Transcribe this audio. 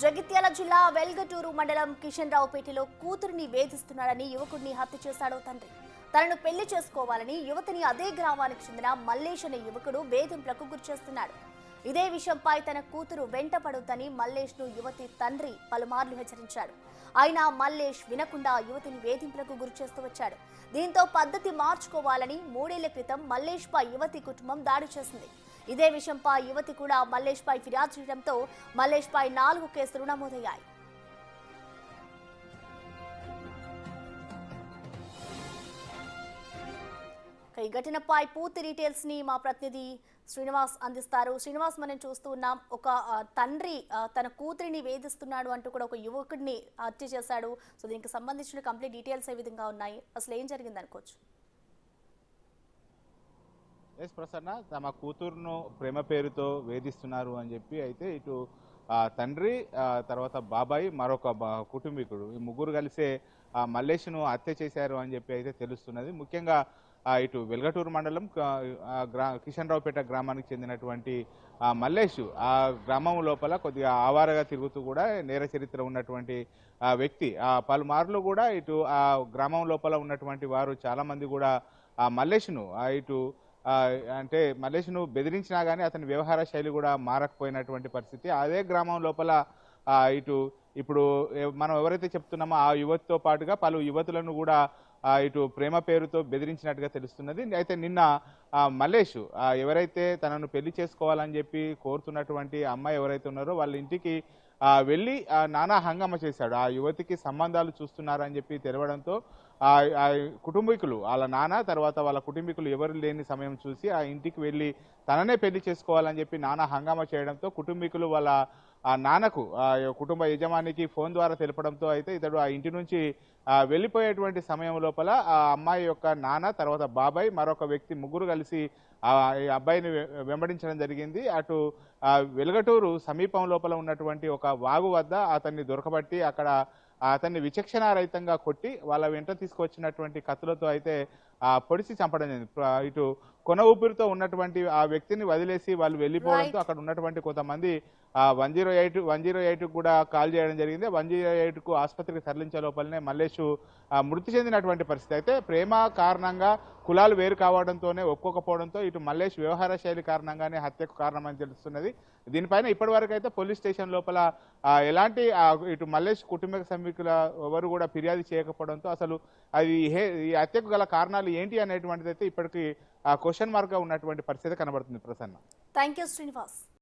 జగిత్యాల జిల్లా వెల్గటూరు మండలం కిషన్ రావుపేటలో కూతురిని వేధిస్తున్నాడని యువకుడిని హత్య చేశాడు తండ్రి. తనను పెళ్లి చేసుకోవాలని యువతిని అదే గ్రామానికి చెందిన మల్లేష్ అనే యువకుడు వేధింపులకు గురిచేస్తున్నాడు. ఇదే విషయంపై తన కూతురు వెంట పడొద్దని మల్లేష్ ను యువతి తండ్రి పలుమార్లు హెచ్చరించాడు. అయినా మల్లేష్ వినకుండా యువతిని వేధింపులకు గురిచేస్తూ వచ్చాడు. దీంతో పద్ధతి మార్చుకోవాలని 3 ఏళ్ల క్రితం మల్లేష్ పై యువతి కుటుంబం దాడి చేసింది. ఇదే విషయంపై యువతి కూడా మల్లేష్ పై ఫిర్యాదు చేయడంతో మల్లేష్ పై 4 కేసులు నమోదయ్యాయి. ఈ ఘటనపై పూర్తి డీటెయిల్స్ ని మా ప్రతినిధి శ్రీనివాస్ అందిస్తారు. శ్రీనివాస్, మనం చూస్తూ ఉన్నాం, ఒక తండ్రి తన కూతురిని వేధిస్తున్నాడు అంటూ కూడా ఒక యువకుడిని హత్య చేశాడు. సో దీనికి సంబంధించిన కంప్లీట్ డీటెయిల్స్ ఏ విధంగా ఉన్నాయి, అసలు ఏం జరిగింది అనుకోవచ్చు? ఎస్ ప్రసన్న, తమ కూతురును ప్రేమ పేరుతో వేధిస్తున్నారు అని చెప్పి అయితే ఇటు తండ్రి, తర్వాత బాబాయ్, మరొక కుటుంబీకుడు, ఈ ముగ్గురు కలిసే మల్లేష్ను హత్య చేశారు అని చెప్పి అయితే తెలుస్తున్నది. ముఖ్యంగా ఇటు వెల్గటూరు మండలం కిషన్ రావుపేట గ్రామానికి చెందినటువంటి మల్లేష్ ఆ గ్రామం లోపల కొద్దిగా ఆవారగా తిరుగుతూ కూడా నేర చరిత్ర ఉన్నటువంటి వ్యక్తి. పలుమార్లు కూడా ఇటు ఆ గ్రామం లోపల ఉన్నటువంటి వారు చాలామంది కూడా మల్లేష్ను ఇటు అంటే మల్లేష్ను బెదిరించినా కానీ అతని వ్యవహార శైలి కూడా మారకపోయినటువంటి పరిస్థితి. అదే గ్రామం లోపల ఇటు ఇప్పుడు మనం ఎవరైతే చెప్తున్నామో ఆ యువతితో పాటుగా పలు యువతులను కూడా ఇటు ప్రేమ పేరుతో బెదిరించినట్టుగా తెలుస్తున్నది. అయితే నిన్న మల్లేష్ ఎవరైతే తనను పెళ్లి చేసుకోవాలని చెప్పి కోరుతున్నటువంటి అమ్మాయి ఎవరైతే ఉన్నారో వాళ్ళ ఇంటికి వెళ్ళి నానా హంగామా చేశాడు. ఆ యువతికి సంబంధాలు చూస్తున్నారని చెప్పి తెలవడంతో కుటుంబీకులు, వాళ్ళ నాన్న తర్వాత వాళ్ళ కుటుంబీకులు ఎవరు లేని సమయం చూసి ఆ ఇంటికి వెళ్ళి తననే పెళ్లి చేసుకోవాలని చెప్పి నానా హంగామా చేయడంతో కుటుంబీకులు వాళ్ళ నాన్నకు, కుటుంబ యజమానికి ఫోన్ ద్వారా తెలపడంతో అయితే ఇతడు ఆ ఇంటి నుంచి వెళ్ళిపోయేటువంటి సమయం లోపల ఆ అమ్మాయి యొక్క నాన్న, తర్వాత బాబాయ్, మరొక వ్యక్తి ముగ్గురు కలిసి ఈ అబ్బాయిని వెంబడించడం జరిగింది. అటు వెలుగటూరు సమీపం లోపల ఉన్నటువంటి ఒక వాగు వద్ద అతన్ని దొరకబట్టి అక్కడ అతన్ని విచక్షణారహితంగా కొట్టి వాళ్ళ వెంట తీసుకొచ్చినటువంటి కత్తులతో అయితే పొడిచి చంపడం జరిగింది. ఇటు కొన ఊపిరితో ఉన్నటువంటి ఆ వ్యక్తిని వదిలేసి వాళ్ళు వెళ్ళిపోవడంతో అక్కడ ఉన్నటువంటి కొంతమంది 108 కూడా కాల్ చేయడం జరిగింది. 108కు ఆసుపత్రికి తరలించే లోపలనే మల్లేష్ మృతి చెందినటువంటి పరిస్థితి. అయితే ప్రేమ కారణంగా కులాలు వేరు కావడంతోనే ఒప్పుకోకపోవడంతో ఇటు మల్లేష్ వ్యవహార శైలి కారణంగానే హత్యకు కారణమని తెలుస్తున్నది. దీనిపైన ఇప్పటివరకు అయితే పోలీస్ స్టేషన్ లోపల ఎలాంటి ఇటు మల్లేష్ కుటుంబ సభ్యుల ఎవరు కూడా ఫిర్యాదు చేయకపోవడంతో అసలు అది ఈ హత్యకు గల కారణాలు ఏంటి అనేటువంటిది అయితే ఇప్పటికీ క్వశ్చన్ మార్క్ గా ఉన్నటువంటి పరిస్థితి కనబడుతుంది. Prasanna, thank you Srinivas.